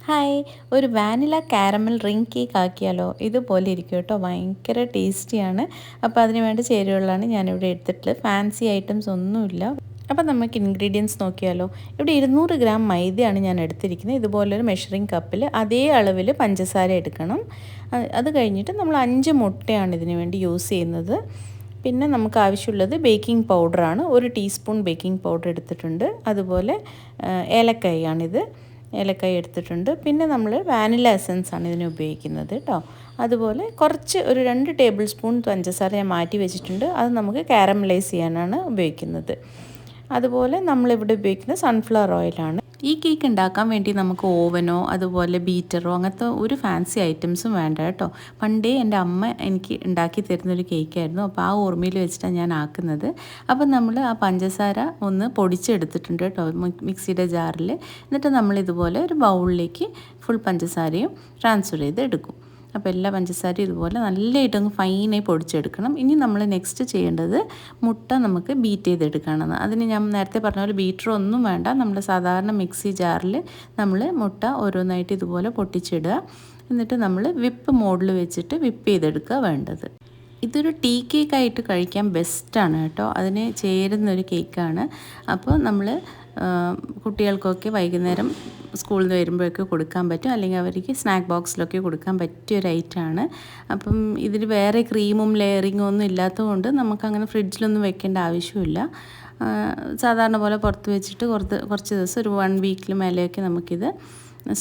Hi, ഒരു vanilla caramel ring cake ആക്കിയാലോ? ഇതുപോലെ ഇരിക്കും കേട്ടോ, ഭയങ്കര ടേസ്റ്റിയാണ്. അപ്പോൾ അതിന് വേണ്ട ചേരുവകളാണ് ഞാനിവിടെ എടുത്തിട്ടുള്ളത്. ഫാൻസി ഐറ്റംസ് ഒന്നുമില്ല. അപ്പോൾ നമുക്ക് ഇൻഗ്രീഡിയൻസ് നോക്കിയാലോ? ഇവിടെ 200 ഗ്രാം മൈദയാണ് ഞാൻ എടുത്തിരിക്കുന്നത്. ഇതുപോലൊരു മെഷറിംഗ് കപ്പിൽ അതേ അളവിൽ പഞ്ചസാര എടുക്കണം. അത് കഴിഞ്ഞിട്ട് നമ്മൾ 5 മുട്ടയാണ് ഇതിന് വേണ്ടി യൂസ് ചെയ്യുന്നത്. പിന്നെ നമുക്ക് ആവശ്യമുള്ളത് ബേക്കിംഗ് പൗഡറാണ്. 1 ടീസ്പൂൺ ബേക്കിംഗ് പൗഡർ എടുത്തിട്ടുണ്ട്. അതുപോലെ ഏലക്കായാണിത്, ഏലക്കായ എടുത്തിട്ടുണ്ട്. പിന്നെ നമ്മൾ വാനില എസൻസ് ആണ് ഇതിന് ഉപയോഗിക്കുന്നത് കേട്ടോ. അതുപോലെ കുറച്ച് ഒരു 2 ടേബിൾ സ്പൂൺ പഞ്ചസാര ഞാൻ മാറ്റി വെച്ചിട്ടുണ്ട്. അത് നമുക്ക് കാരമലൈസ് ചെയ്യാനാണ് ഉപയോഗിക്കുന്നത്. അതുപോലെ നമ്മളിവിടെ ഉപയോഗിക്കുന്നത് സൺഫ്ലവർ ഓയിലാണ്. ഈ കേക്ക് ഉണ്ടാക്കാൻ വേണ്ടി നമുക്ക് ഓവനോ അതുപോലെ ബീറ്ററോ അങ്ങനത്തെ ഒരു ഫാൻസി ഐറ്റംസും വേണ്ട കേട്ടോ. പണ്ടേ എൻ്റെ അമ്മ എനിക്ക് ഉണ്ടാക്കി തരുന്നൊരു കേക്കായിരുന്നു. അപ്പോൾ ആ ഓർമ്മയിൽ വെച്ചിട്ടാണ് ഞാൻ ആക്കുന്നത്. അപ്പം നമ്മൾ ആ പഞ്ചസാര ഒന്ന് പൊടിച്ചെടുത്തിട്ടുണ്ട് കേട്ടോ, മിക്സിയുടെ ജാറിൽ. എന്നിട്ട് നമ്മളിതുപോലെ ഒരു ബൗളിലേക്ക് ഫുൾ പഞ്ചസാരയും ട്രാൻസ്ഫർ ചെയ്ത് എടുക്കും. അപ്പോൾ എല്ലാ പഞ്ചസാരയും ഇതുപോലെ നല്ലതായിട്ടൊന്ന് ഫൈനായി പൊടിച്ചെടുക്കണം. ഇനി നമ്മൾ നെക്സ്റ്റ് ചെയ്യേണ്ടത് മുട്ട നമുക്ക് ബീറ്റ് ചെയ്തെടുക്കുകയാണെന്ന്. അതിന് ഞാൻ നേരത്തെ പറഞ്ഞ പോലെ ബീറ്ററൊന്നും വേണ്ട. നമ്മൾ സാധാരണ മിക്സി ജാറിൽ നമ്മൾ മുട്ട ഓരോന്നായിട്ട് ഇതുപോലെ പൊട്ടിച്ചിടുക. എന്നിട്ട് നമ്മൾ വിപ്പ് മോഡിൽ വെച്ചിട്ട് വിപ്പ് ചെയ്തെടുക്കുക വേണ്ടത്. ഇതൊരു ടീ കേക്കായിട്ട് കഴിക്കാൻ ബെസ്റ്റാണ് കേട്ടോ, അതിന് ചേരുന്നൊരു കേക്കാണ്. അപ്പോൾ നമ്മൾ കുട്ടികൾക്കൊക്കെ വൈകുന്നേരം സ്കൂളിൽ നിന്ന് വരുമ്പോഴൊക്കെ കൊടുക്കാൻ പറ്റും, അല്ലെങ്കിൽ അവർക്ക് സ്നാക്ക് ബോക്സിലൊക്കെ കൊടുക്കാൻ പറ്റിയൊരു ഐറ്റമാണ്. അപ്പം ഇതിൽ വേറെ ക്രീമും ലെയറിങ്ങും ഒന്നും ഇല്ലാത്തതുകൊണ്ട് നമുക്കങ്ങനെ ഫ്രിഡ്ജിലൊന്നും വെക്കേണ്ട ആവശ്യമില്ല. സാധാരണ പോലെ പുറത്ത് വെച്ചിട്ട് കുറച്ച് ദിവസം ഒരു 1 വീക്കിൽ മേലെയൊക്കെ നമുക്കിത്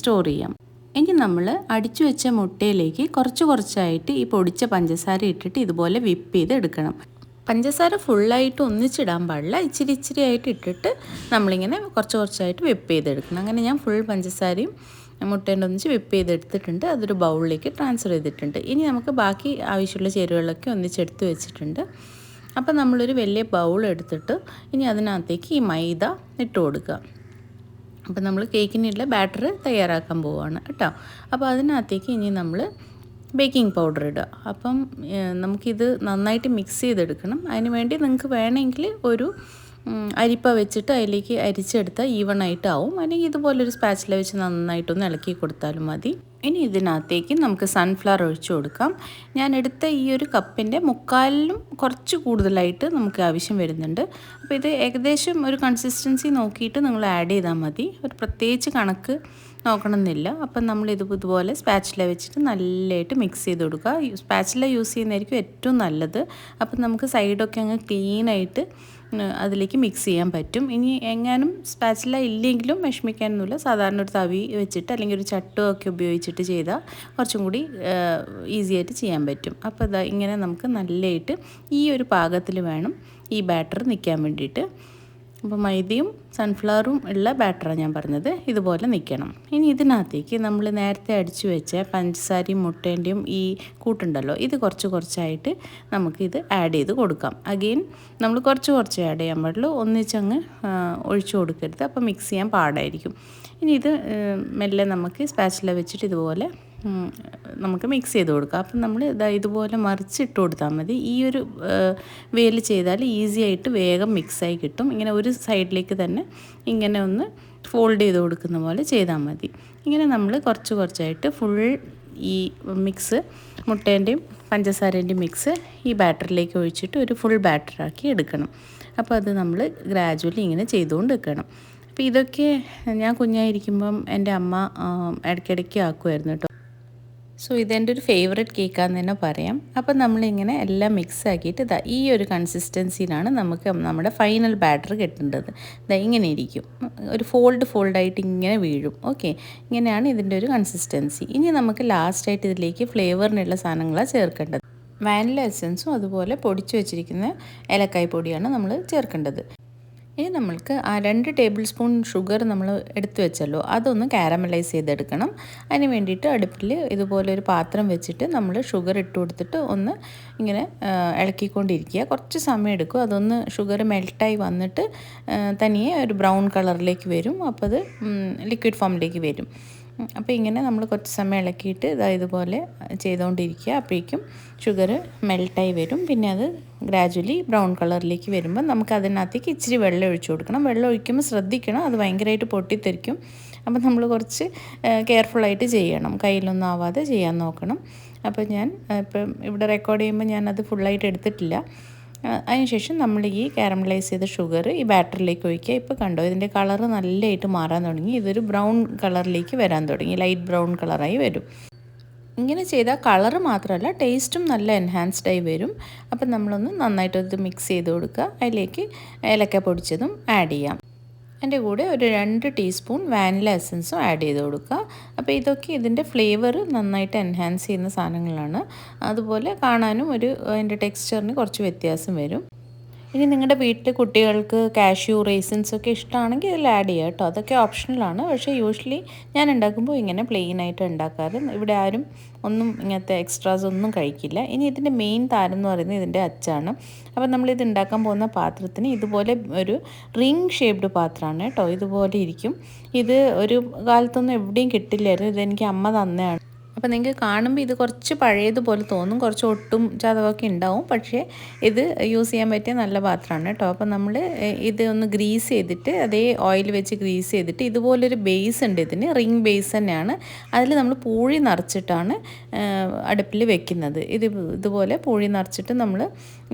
സ്റ്റോർ ചെയ്യാം. ഇനി നമ്മൾ അടിച്ചു വെച്ച മുട്ടയിലേക്ക് കുറച്ചായിട്ട് ഈ പൊടിച്ച പഞ്ചസാര ഇട്ടിട്ട് ഇതുപോലെ വിപ്പ് ചെയ്ത് എടുക്കണം. പഞ്ചസാര ഫുള്ളായിട്ട് ഒന്നിച്ചിടാൻ പാടില്ല, ഇച്ചിരി ആയിട്ട് ഇട്ടിട്ട് നമ്മളിങ്ങനെ കുറച്ചായിട്ട് വിപ്പ് ചെയ്തെടുക്കണം. അങ്ങനെ ഞാൻ ഫുൾ പഞ്ചസാരയും മുട്ടേൻ്റെ ഒന്നിച്ച് വിപ്പ് ചെയ്തെടുത്തിട്ടുണ്ട്. അതൊരു ബൗളിലേക്ക് ട്രാൻസ്ഫർ ചെയ്തിട്ടുണ്ട്. ഇനി നമുക്ക് ബാക്കി ആവശ്യമുള്ള ചേരുവകളൊക്കെ ഒന്നിച്ചെടുത്ത് വെച്ചിട്ടുണ്ട്. അപ്പോൾ നമ്മളൊരു വലിയ ബൗൾ എടുത്തിട്ട് ഇനി അതിനകത്തേക്ക് ഈ മൈദ ഇട്ട് കൊടുക്കുക. അപ്പോൾ നമ്മൾ കേക്കിനുള്ള ബാറ്റർ തയ്യാറാക്കാൻ പോവുകയാണ് കേട്ടോ. അപ്പോൾ അതിനകത്തേക്ക് ഇനി നമ്മൾ ബേക്കിംഗ് പൗഡർ ഇടുക. അപ്പം നമുക്കിത് നന്നായിട്ട് മിക്സ് ചെയ്തെടുക്കണം. അതിന് വേണ്ടി നിങ്ങൾക്ക് വേണമെങ്കിൽ ഒരു അരിപ്പ വെച്ചിട്ട് അതിലേക്ക് അരിച്ചെടുത്താൽ ഈവണായിട്ടാവും, അല്ലെങ്കിൽ ഇതുപോലൊരു സ്പാച്ചില വെച്ച് നന്നായിട്ടൊന്ന് ഇളക്കി കൊടുത്താലും മതി. ഇനി ഇതിനകത്തേക്ക് നമുക്ക് സൺഫ്ലവർ ഒഴിച്ചു കൊടുക്കാം. ഞാൻ എടുത്ത ഈ ഒരു കപ്പിൻ്റെ 3/4 കുറച്ച് കൂടുതലായിട്ട് നമുക്ക് ആവശ്യം വരുന്നുണ്ട്. അപ്പോൾ ഇത് ഏകദേശം ഒരു കൺസിസ്റ്റൻസി നോക്കിയിട്ട് നിങ്ങൾ ആഡ് ചെയ്താൽ മതി, ഒരു പ്രത്യേകിച്ച് കണക്ക് നോക്കണമെന്നില്ല. അപ്പം നമ്മൾ ഇതുപോലെ സ്പാച്ചില വെച്ചിട്ട് നല്ലതായിട്ട് മിക്സ് ചെയ്ത് കൊടുക്കുക. സ്പാച്ചില യൂസ് ചെയ്യുന്നതായിരിക്കും ഏറ്റവും നല്ലത്. അപ്പം നമുക്ക് സൈഡൊക്കെ അങ്ങ് ക്ലീനായിട്ട് അതിലേക്ക് മിക്സ് ചെയ്യാൻ പറ്റും. ഇനി എങ്ങാനും സ്പാച്ചില ഇല്ലെങ്കിലും വിഷമിക്കാനൊന്നുമില്ല, സാധാരണ ഒരു തവി വെച്ചിട്ട് അല്ലെങ്കിൽ ഒരു ചട്ടോ ഒക്കെ ഉപയോഗിച്ചിട്ട് ചെയ്താൽ കുറച്ചും കൂടി ഈസി ആയിട്ട് ചെയ്യാൻ പറ്റും. അപ്പോൾ ഇതാ ഇങ്ങനെ നമുക്ക് നല്ലതായിട്ട് ഈ ഒരു പാകത്തിൽ വേണം ഈ ബാറ്റർ നിൽക്കാൻ വേണ്ടിയിട്ട്. അപ്പോൾ മൈദയും സൺഫ്ലവറും ഉള്ള ബാറ്ററാണ് ഞാൻ പറഞ്ഞത്, ഇതുപോലെ നിൽക്കണം. ഇനി ഇതിനകത്തേക്ക് നമ്മൾ നേരത്തെ അടിച്ചു വെച്ച പഞ്ചസാരയും മുട്ടേൻ്റെയും ഈ കൂട്ടുണ്ടല്ലോ, ഇത് കുറച്ചായിട്ട് നമുക്കിത് ആഡ് ചെയ്ത് കൊടുക്കാം. അഗെയിൻ നമ്മൾ കുറച്ച് ആഡ് ചെയ്യാൻ പാടുള്ളൂ, ഒന്നിച്ചങ്ങ് ഒഴിച്ചു കൊടുക്കരുത്, അപ്പോൾ മിക്സ് ചെയ്യാൻ പാടായിരിക്കും. ഇനി ഇത് മെല്ലെ നമുക്ക് സ്പാച്ചില വെച്ചിട്ട് ഇതുപോലെ നമുക്ക് മിക്സ് ചെയ്ത് കൊടുക്കാം. അപ്പം നമ്മൾ ഇതുപോലെ മറിച്ചിട്ട് കൊടുത്താൽ മതി. ഈ ഒരു വേല് ചെയ്താൽ ഈസി ആയിട്ട് വേഗം മിക്സായി കിട്ടും. ഇങ്ങനെ ഒരു സൈഡിലേക്ക് തന്നെ ഇങ്ങനെ ഒന്ന് ഫോൾഡ് ചെയ്ത് കൊടുക്കുന്ന പോലെ ചെയ്താൽ മതി. ഇങ്ങനെ നമ്മൾ കുറച്ചായിട്ട് ഫുൾ ഈ മിക്സ് മുട്ടേൻ്റെയും പഞ്ചസാരേൻ്റെയും മിക്സ് ഈ ബാറ്ററിലേക്ക് ഒഴിച്ചിട്ട് ഒരു ഫുൾ ബാറ്ററാക്കി എടുക്കണം. അപ്പോൾ അത് നമ്മൾ ഗ്രാജുവലി ഇങ്ങനെ ചെയ്തുകൊണ്ട് വെക്കണം. അപ്പോൾ ഇതൊക്കെ ഞാൻ കുഞ്ഞായിരിക്കുമ്പം എൻ്റെ അമ്മ ഇടയ്ക്കിടയ്ക്ക് ആക്കുമായിരുന്നു കേട്ടോ. സോ ഇതെൻ്റെ ഒരു ഫേവറേറ്റ് കേക്കാന്ന് തന്നെ പറയാം. അപ്പം നമ്മളിങ്ങനെ എല്ലാം മിക്സ് ആക്കിയിട്ട് ഈ ഒരു കൺസിസ്റ്റൻസിയിലാണ് നമുക്ക് നമ്മുടെ ഫൈനൽ ബാറ്റർ കിട്ടേണ്ടത്. ഇങ്ങനെ ഇരിക്കും, ഒരു ഫോൾഡായിട്ട് ഇങ്ങനെ വീഴും. ഓക്കെ, ഇങ്ങനെയാണ് ഇതിൻ്റെ ഒരു കൺസിസ്റ്റൻസി. ഇനി നമുക്ക് ലാസ്റ്റായിട്ട് ഇതിലേക്ക് ഫ്ലേവറിനുള്ള സാധനങ്ങളാണ് ചേർക്കേണ്ടത്. വാനില എസൻസും അതുപോലെ പൊടിച്ചു വെച്ചിരിക്കുന്ന ഏലക്കായ് പൊടിയാണ് നമ്മൾ ചേർക്കേണ്ടത്. ഇനി നമ്മൾക്ക് ആ 2 ടേബിൾ സ്പൂൺ ഷുഗർ നമ്മൾ എടുത്തു വെച്ചല്ലോ, അതൊന്ന് കാരമലൈസ് ചെയ്തെടുക്കണം. അതിന് വേണ്ടിയിട്ട് അടുപ്പിൽ ഇതുപോലെ ഒരു പാത്രം വെച്ചിട്ട് നമ്മൾ ഷുഗർ ഇട്ട് കൊടുത്തിട്ട് ഒന്ന് ഇങ്ങനെ ഇളക്കിക്കൊണ്ടിരിക്കുക. കുറച്ച് സമയം എടുക്കും, അതൊന്ന് ഷുഗർ മെൽട്ടായി വന്നിട്ട് തനിയെ ഒരു ബ്രൗൺ കളറിലേക്ക് വരും. അപ്പോൾ അത് ലിക്വിഡ് ഫോമിലേക്ക് വരും. അപ്പോൾ ഇങ്ങനെ നമ്മൾ കുറച്ച് സമയം ഇളക്കിയിട്ട് ഇതുപോലെ ചെയ്തുകൊണ്ടിരിക്കുക. അപ്പോഴേക്കും ഷുഗർ മെൽട്ടായി വരും. പിന്നെ അത് ഗ്രാജുവലി ബ്രൗൺ കളറിലേക്ക് വരുമ്പോൾ നമുക്ക് അതിനകത്തേക്ക് ഇച്ചിരി വെള്ളം ഒഴിച്ചു കൊടുക്കണം. വെള്ളം ഒഴിക്കുമ്പോൾ ശ്രദ്ധിക്കണം, അത് ഭയങ്കരമായിട്ട് പൊട്ടിത്തെറിക്കും. അപ്പോൾ നമ്മൾ കുറച്ച് കെയർഫുള്ളായിട്ട് ചെയ്യണം, കയ്യിലൊന്നും ആവാതെ ചെയ്യാൻ നോക്കണം. അപ്പോൾ ഞാൻ ഇപ്പം ഇവിടെ റെക്കോർഡ് ചെയ്യുമ്പോൾ ഞാനത് ഫുള്ളായിട്ട് എടുത്തിട്ടില്ല. അതിനുശേഷം നമ്മൾ ഈ കാരമലൈസ് ചെയ്ത ഷുഗർ ഈ ബാറ്ററിലേക്ക് ഒഴിക്കുക. ഇപ്പോൾ കണ്ടോ, ഇതിൻ്റെ കളറ് നല്ലതായിട്ട് മാറാൻ തുടങ്ങി. ഇതൊരു ബ്രൗൺ കളറിലേക്ക് വരാൻ തുടങ്ങി, ലൈറ്റ് ബ്രൗൺ കളറായി വരും. ഇങ്ങനെ ചെയ്താൽ കളറ് മാത്രമല്ല ടേസ്റ്റും നല്ല എൻഹാൻസ്ഡായി വരും. അപ്പം നമ്മളൊന്ന് നന്നായിട്ട് മിക്സ് ചെയ്ത് കൊടുക്കുക. അതിലേക്ക് ഏലക്ക പൊടിച്ചതും ആഡ് ചെയ്യാം. അതിൻ്റെ കൂടെ ഒരു 2 ടീസ്പൂൺ വാനില എസൻസും ആഡ് ചെയ്ത് കൊടുക്കുക. അപ്പോൾ ഇതൊക്കെ ഇതിൻ്റെ ഫ്ലേവർ നന്നായിട്ട് എൻഹാൻസ് ചെയ്യുന്ന സാധനങ്ങളാണ്. അതുപോലെ കാണാനും അതിൻ്റെ ടെക്സ്ചറിന് കുറച്ച് വ്യത്യാസം വരും. ഇനി നിങ്ങളുടെ വീട്ടിൽ കുട്ടികൾക്ക് കാഷ്യൂ റേസിൻസ് ഒക്കെ ഇഷ്ടമാണെങ്കിൽ ഇതിൽ ആഡ് ചെയ്യുക കേട്ടോ. അതൊക്കെ ഓപ്ഷണലാണ്. പക്ഷേ യൂഷ്വലി ഞാൻ ഉണ്ടാക്കുമ്പോൾ ഇങ്ങനെ പ്ലെയിൻ ആയിട്ട് ഉണ്ടാക്കാറ്. ഇവിടെ ആരും ഒന്നും ഇങ്ങനത്തെ എക്സ്ട്രാസ് ഒന്നും കഴിക്കില്ല. ഇനി ഇതിൻ്റെ മെയിൻ താരം എന്ന് പറയുന്നത് ഇതിൻ്റെ അച്ചാണ്. അപ്പോൾ നമ്മളിത് ഉണ്ടാക്കാൻ പോകുന്ന പാത്രത്തിന് ഇതുപോലെ ഒരു റിംഗ് ഷേപ്ഡ് പാത്രമാണ് കേട്ടോ. ഇതുപോലെ ഇരിക്കും. ഇത് ഒരു കാലത്തൊന്നും എവിടെയും കിട്ടില്ലായിരുന്നു. ഇതെനിക്ക് അമ്മ തന്നെയാണ്. അപ്പോൾ നിങ്ങൾക്ക് കാണുമ്പോൾ ഇത് കുറച്ച് പഴയതുപോലെ തോന്നും, കുറച്ച് ഒട്ടും ചതവൊക്കെ ഉണ്ടാവും. പക്ഷേ ഇത് യൂസ് ചെയ്യാൻ പറ്റിയ നല്ല പാത്രമാണ് കേട്ടോ. അപ്പോൾ നമ്മൾ ഇത് ഒന്ന് ഗ്രീസ് ചെയ്തിട്ട് അതേ ഓയിൽ വെച്ച് ഗ്രീസ് ചെയ്തിട്ട് ഇതുപോലൊരു ബേസ് ഉണ്ട്, ഇതിന് റിംഗ് ബേസ് തന്നെയാണ്. അതിൽ നമ്മൾ പൂഴി നിറച്ചിട്ടാണ് അടുപ്പിൽ വെക്കുന്നത്. ഇതുപോലെ പൂഴി നിറച്ചിട്ട് നമ്മൾ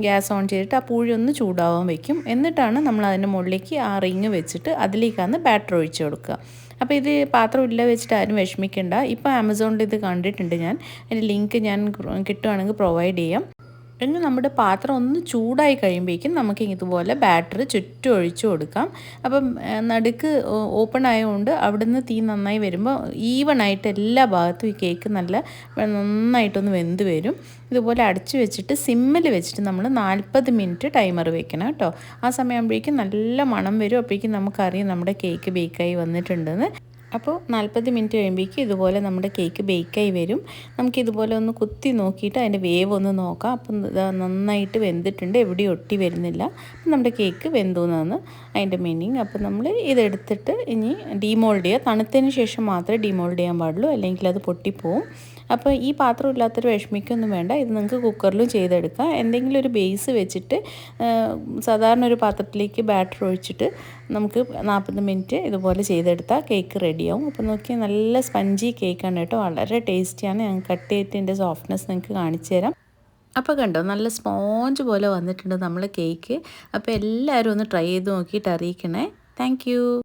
ഗ്യാസ് ഓൺ ചെയ്തിട്ട് ആ പൂഴി ഒന്ന് ചൂടാവാൻ വെക്കും. എന്നിട്ടാണ് നമ്മൾ അതിൻ്റെ മുകളിലേക്ക് ആ റിങ് വെച്ചിട്ട് അതിലേക്കാണ് ബാറ്റർ ഒഴിച്ച് കൊടുക്കുക. അപ്പോൾ ഇത് പാത്രം ഇല്ല വെച്ചിട്ട് ആരും വിഷമിക്കേണ്ട. ഇപ്പോൾ ആമസോണിൽ ഇത് കണ്ടിട്ടുണ്ട് ഞാൻ. അതിൻ്റെ ലിങ്ക് ഞാൻ കിട്ടുവാണെങ്കിൽ പ്രൊവൈഡ് ചെയ്യാം. ഇനി നമ്മുടെ പാത്രം ഒന്ന് ചൂടായി കഴിയുമ്പോഴേക്കും നമുക്ക് ഇതുപോലെ ബാറ്റർ ചുറ്റും ഒഴിച്ചു കൊടുക്കാം. അപ്പം നടുക്ക് ഓപ്പൺ ആയതുകൊണ്ട് അവിടുന്ന് തീ നന്നായി വരുമ്പോൾ ഈവണായിട്ട് എല്ലാ ഭാഗത്തും ഈ കേക്ക് നന്നായിട്ടൊന്ന് വെന്ത് വരും. ഇതുപോലെ അടച്ചു വെച്ചിട്ട് സിമ്മിൽ വെച്ചിട്ട് നമ്മൾ 40 മിനിറ്റ് ടൈമർ വെക്കണം കേട്ടോ. ആ സമയമാകുമ്പോഴേക്കും നല്ല മണം വരും. അപ്പോഴേക്കും നമുക്കറിയാം നമ്മുടെ കേക്ക് ബേക്കായി വന്നിട്ടുണ്ടെന്ന്. അപ്പോൾ 40 മിനിറ്റ് കഴിയുമ്പോഴേക്കും ഇതുപോലെ നമ്മുടെ കേക്ക് ബേക്കായി വരും. നമുക്കിതുപോലെ ഒന്ന് കുത്തി നോക്കിയിട്ട് അതിൻ്റെ വേവ് ഒന്ന് നോക്കാം. അപ്പം നന്നായിട്ട് വെന്തിട്ടുണ്ട്, എവിടെയും ഒട്ടി വരുന്നില്ല. അപ്പം നമ്മുടെ കേക്ക് വെന്തു എന്നാണ് അതിൻ്റെ മീനിങ്. അപ്പോൾ നമ്മൾ ഇതെടുത്തിട്ട് ഇനി ഡീമോൾഡ് ചെയ്യുക. തണുത്തതിന് ശേഷം മാത്രമേ ഡീമോൾഡ് ചെയ്യാൻ പാടുള്ളൂ, അല്ലെങ്കിൽ അത് പൊട്ടിപ്പോവും. അപ്പോൾ ഈ പാത്രം ഇല്ലാത്തൊരു വിഷമിക്കൊന്നും വേണ്ട. ഇത് നിങ്ങൾക്ക് കുക്കറിലും ചെയ്തെടുക്കാം. എന്തെങ്കിലും ഒരു ബേസ് വെച്ചിട്ട് സാധാരണ ഒരു പാത്രത്തിലേക്ക് ബാറ്റർ ഒഴിച്ചിട്ട് നമുക്ക് 40 മിനിറ്റ് ഇതുപോലെ ചെയ്തെടുത്താൽ കേക്ക് റെഡിയാവും. അപ്പോൾ നോക്കിയാൽ നല്ല സ്പഞ്ചി കേക്കാണ് കേട്ടോ, വളരെ ടേസ്റ്റിയാണ്. ഞാൻ കട്ട് ചെയ്തിട്ട് ഇതിൻ്റെ സോഫ്റ്റ്നെസ് നിങ്ങൾക്ക് കാണിച്ചു തരാം. അപ്പോൾ കണ്ടോ, നല്ല സ്പോഞ്ച് പോലെ വന്നിട്ടുണ്ട് നമ്മൾ കേക്ക്. അപ്പോൾ എല്ലാവരും ഒന്ന് ട്രൈ ചെയ്ത് നോക്കിയിട്ട് അറിയിക്കണേ. താങ്ക്